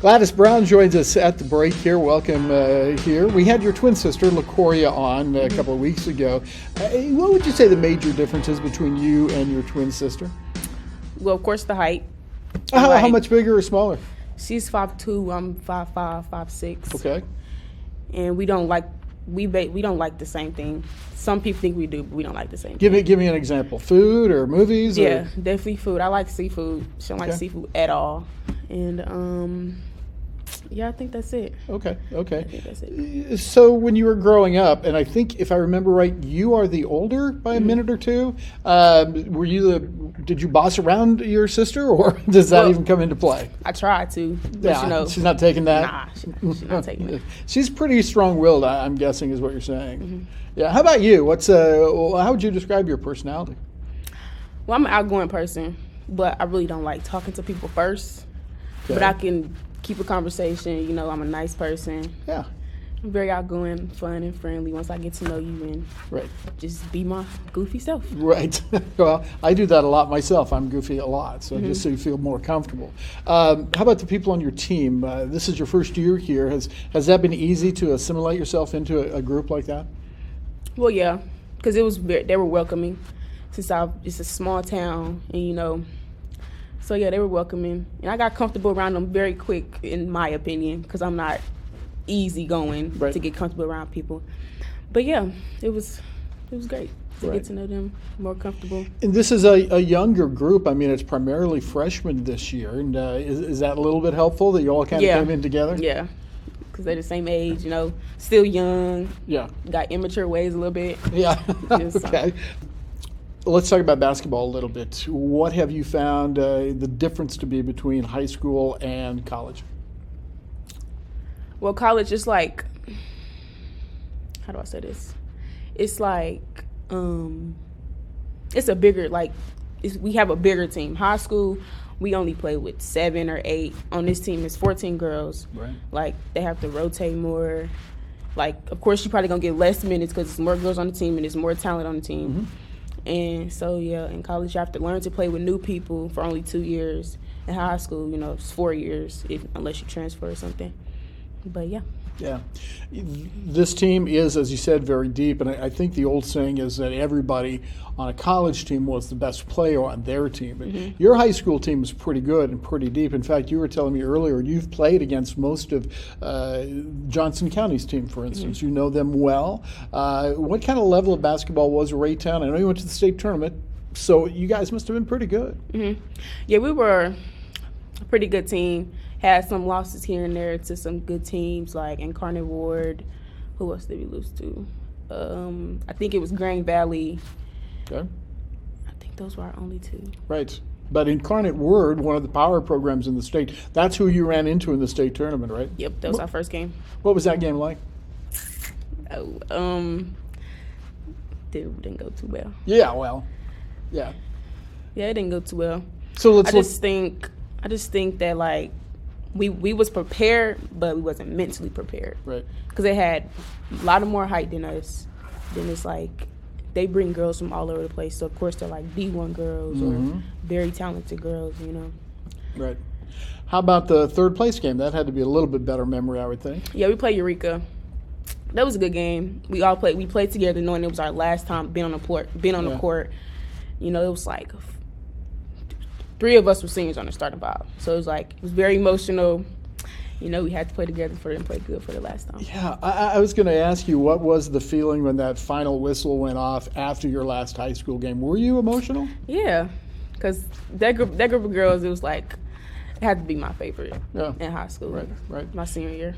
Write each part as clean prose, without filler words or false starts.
Gladys Brown joins us at the break here. Welcome here. We had your twin sister, LaCoria, on a couple of weeks ago. What would you say the major differences between you and your twin sister? Well, of course, the height. How much bigger or smaller? She's 5'2", I'm 5'5", 5'6". Okay. And we don't like the same thing. Some people think we do, but we don't like the same Give thing. me an example. Food or movies? Yeah, or? definitely food. I like seafood. She don't like seafood at all. And yeah, I think that's it. Okay. I think that's it. So when you were growing up, and I think if I remember right, you are the older by a minute or two. Did you boss around your sister, or does that even come into play? I tried to, but Yeah, she's not taking that. Nah, she's not taking it. She's pretty strong-willed, I'm guessing, is what you're saying. Mm-hmm. Yeah. How about you? How would you describe your personality? Well, I'm an outgoing person, but I really don't like talking to people first. Okay. But I can keep a conversation. You know, I'm a nice person. Yeah. I'm very outgoing, fun, and friendly once I get to know you and just be my goofy self. Right. Well, I do that a lot myself. I'm goofy a lot, so just so you feel more comfortable. How about the people on your team? This is your first year here. Has that been easy to assimilate yourself into a group like that? Well, yeah, because they were welcoming since it's a small town, and you know. So yeah, they were welcoming, and I got comfortable around them very quick, in my opinion, because I'm not easy going to get comfortable around people. But yeah, it was great to get to know them, more comfortable. And this is a younger group. I mean, it's primarily freshmen this year, and is that a little bit helpful that you all kind of came in together? Yeah, because they're the same age, you know, still young. Yeah. Got immature ways a little bit. Yeah. Okay. Let's talk about basketball a little bit. What have you found the difference to be between high school and college? Well, college is like, how do I say this? It's like, it's a bigger, we have a bigger team. High school, we only play with 7 or 8. On this team, it's 14 girls. Right. Like, they have to rotate more. Like, of course, you're probably going to get less minutes because there's more girls on the team and there's more talent on the team. Mm-hmm. And so, yeah, in college, you have to learn to play with new people for only 2 years. In high school, you know, it's 4 years unless you transfer or something. But, yeah. Yeah. This team is, as you said, very deep. And I think the old saying is that everybody on a college team was the best player on their team. But your high school team is pretty good and pretty deep. In fact, you were telling me earlier you've played against most of Johnson County's team, for instance. You know them well. What kind of level of basketball was Raytown? I know you went to the state tournament, so you guys must have been pretty good. Yeah, we were a pretty good team. Had some losses here and there to some good teams like Incarnate Ward. Who else did we lose to? I think it was Grand Valley. Okay. I think those were our only 2. Right. But Incarnate Word, one of the power programs in the state, that's who you ran into in the state tournament, right? Yep, that was our first game. What was that game like? Didn't go too well. Yeah, well, yeah. Yeah, it didn't go too well. So I just think that like we was prepared, but we wasn't mentally prepared. Right. Because they had a lot of more height than us. Then it's like they bring girls from all over the place. So of course they're like D1 girls or very talented girls, you know. Right. How about the third place game? That had to be a little bit better memory, I would think. Yeah, we played Eureka. That was a good game. We played together knowing it was our last time being on the court. You know, it was like 3 of us were seniors on the starting five. So it was very emotional. You know, we had to play together for them, play good for the last time. Yeah, I was going to ask you, what was the feeling when that final whistle went off after your last high school game? Were you emotional? Yeah, because that group of girls, it had to be my favorite in high school. Right. My senior year.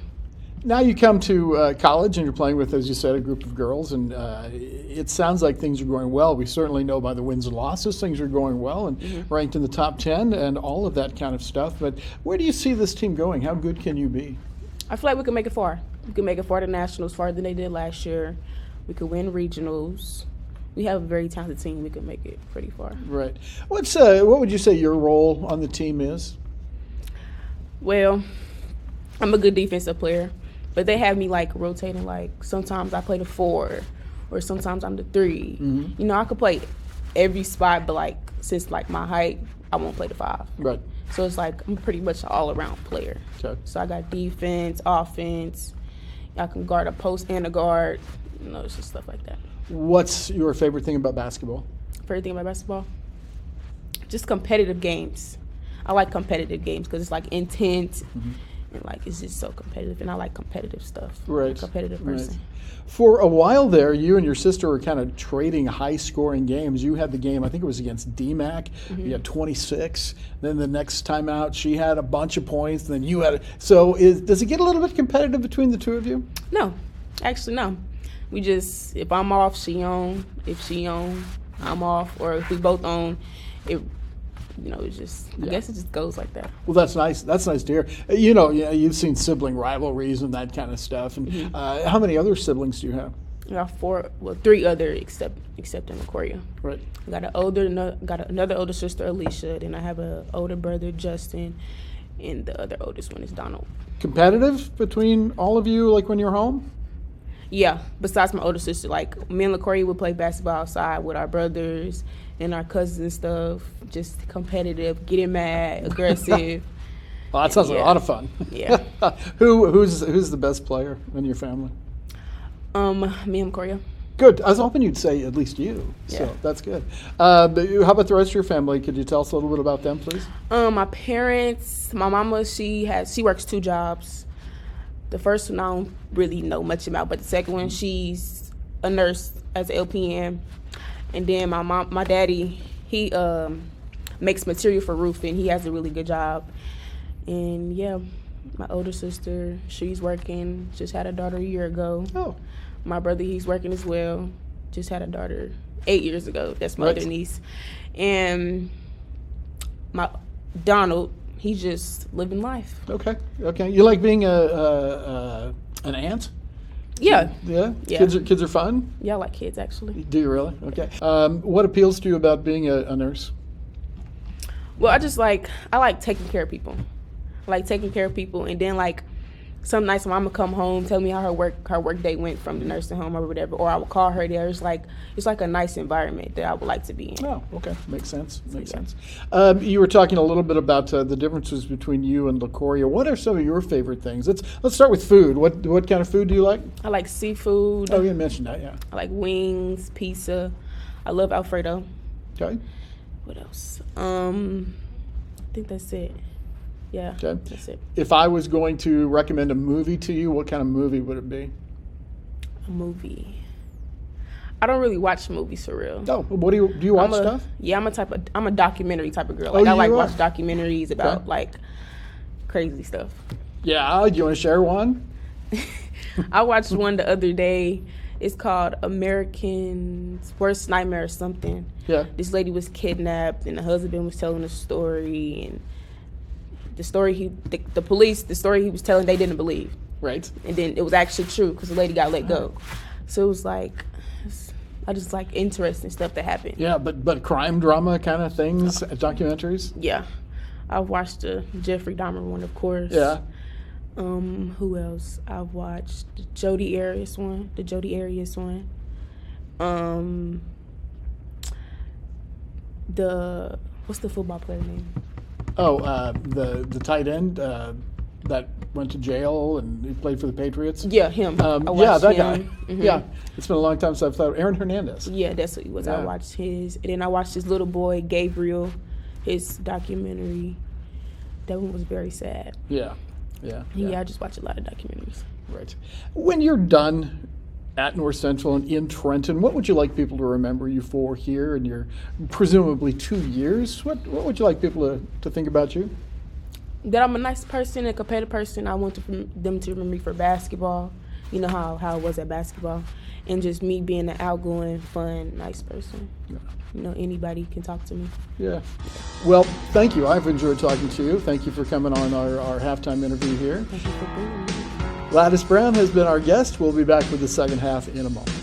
Now you come to college and you're playing with, as you said, a group of girls, and it sounds like things are going well. We certainly know by the wins and losses things are going well and ranked in the top 10 and all of that kind of stuff. But where do you see this team going? How good can you be? I feel like we can make it far. We can make it far to nationals, farther than they did last year. We could win regionals. We have a very talented team. We could make it pretty far. Right. What would you say your role on the team is? Well, I'm a good defensive player. But they have me rotating. Sometimes I play the 4, or sometimes I'm the 3. You know, I could play every spot, but since my height, I won't play the 5. Right. So it's like I'm pretty much an all-around player. Okay. So I got defense, offense. I can guard a post and a guard. It's just stuff like that. What's your favorite thing about basketball? Favorite thing about basketball? Just competitive games. I like competitive games because it's like intense and like it's just so competitive, and I like competitive stuff. Right. I'm a competitive person. Right. For a while there, you and your sister were kind of trading high-scoring games. You had the game, I think it was against DMAC. You had 26. Then the next time out, she had a bunch of points. Then you had. So does it get a little bit competitive between the two of you? No, actually no. We just, if I'm off, she on. If she on, I'm off. Or if we both on, it's just, I guess it just goes like that. Well, that's nice. That's nice to hear. You've seen sibling rivalries and that kind of stuff. And how many other siblings do you have? I got 3 other except in Aquaria. Right. I got another older sister, Alicia. Then I have an older brother, Justin, and the other oldest one is Donald. Competitive between all of you, like when you're home? Yeah, besides my older sister, like me and LaCoria would play basketball outside with our brothers and our cousins and stuff. Just competitive, getting mad, aggressive. Well, that sounds like a lot of fun. Yeah. Who's the best player in your family? Me and LaCoria. Good. I was hoping you'd say at least you. Yeah. So that's good. But how about the rest of your family? Could you tell us a little bit about them, please? My parents, my mama, she works 2 jobs. The first one I don't really know much about, but the second one, she's a nurse as an LPN. And then my daddy, he makes material for roofing. He has a really good job. And yeah, my older sister, she's working, just had a daughter a year ago. Oh. My brother, he's working as well, just had a daughter 8 years ago. That's my other niece. And my Donald, he's just living life. Okay. You like being an aunt? Yeah. Yeah? Yeah. Kids are fun? Yeah, I like kids, actually. Do you really? Okay. What appeals to you about being a nurse? Well, I like taking care of people. I like taking care of people, and then like some nights when I'm gonna come home, tell me how her work day went from the nursing home or whatever, or I would call her there. It's like a nice environment that I would like to be in. Oh, okay. Makes sense. Makes yeah. sense. You were talking a little bit about the differences between you and LaCoria. What are some of your favorite things? Let's start with food. What kind of food do you like? I like seafood. Oh, you mentioned that, yeah. I like wings, pizza. I love Alfredo. Okay. What else? I think that's it. Yeah, Okay. That's it. If I was going to recommend a movie to you, what kind of movie would it be? A movie. I don't really watch movies for real. Oh, what do you watch stuff? Yeah, I'm a documentary type of girl. Oh, Like I like you are? watch documentaries about like crazy stuff. Yeah, do you want to share one? I watched one the other day. It's called American's Worst Nightmare or something. Yeah. This lady was kidnapped and the husband was telling a story, and the story the story he was telling, they didn't believe. Right. And then it was actually true because the lady got let go. So it was like, I just like interesting stuff that happened. Yeah, but crime drama kind of things, documentaries? Yeah. I've watched the Jeffrey Dahmer one, of course. Yeah. Who else? I've watched the Jodi Arias one. What's the football player name? Oh, the tight end that went to jail and he played for the Patriots? Yeah, him. Yeah, that guy. Mm-hmm. Yeah, it's been a long time since I've thought. Aaron Hernandez. Yeah, that's what he was. Yeah. I watched his. And then I watched his little boy, Gabriel, his documentary. That one was very sad. Yeah. Yeah, I just watch a lot of documentaries. Right. When you're done at North Central and in Trenton, what would you like people to remember you for here in your presumably 2 years? What would you like people to think about you? That I'm a nice person, a competitive person. I want them to remember me for basketball. You know how I was at basketball. And just me being an outgoing, fun, nice person. Yeah. You know, anybody can talk to me. Yeah. Well, thank you. I've enjoyed talking to you. Thank you for coming on our halftime interview here. Thank you for bringing me. Gladys Brown has been our guest. We'll be back with the second half in a moment.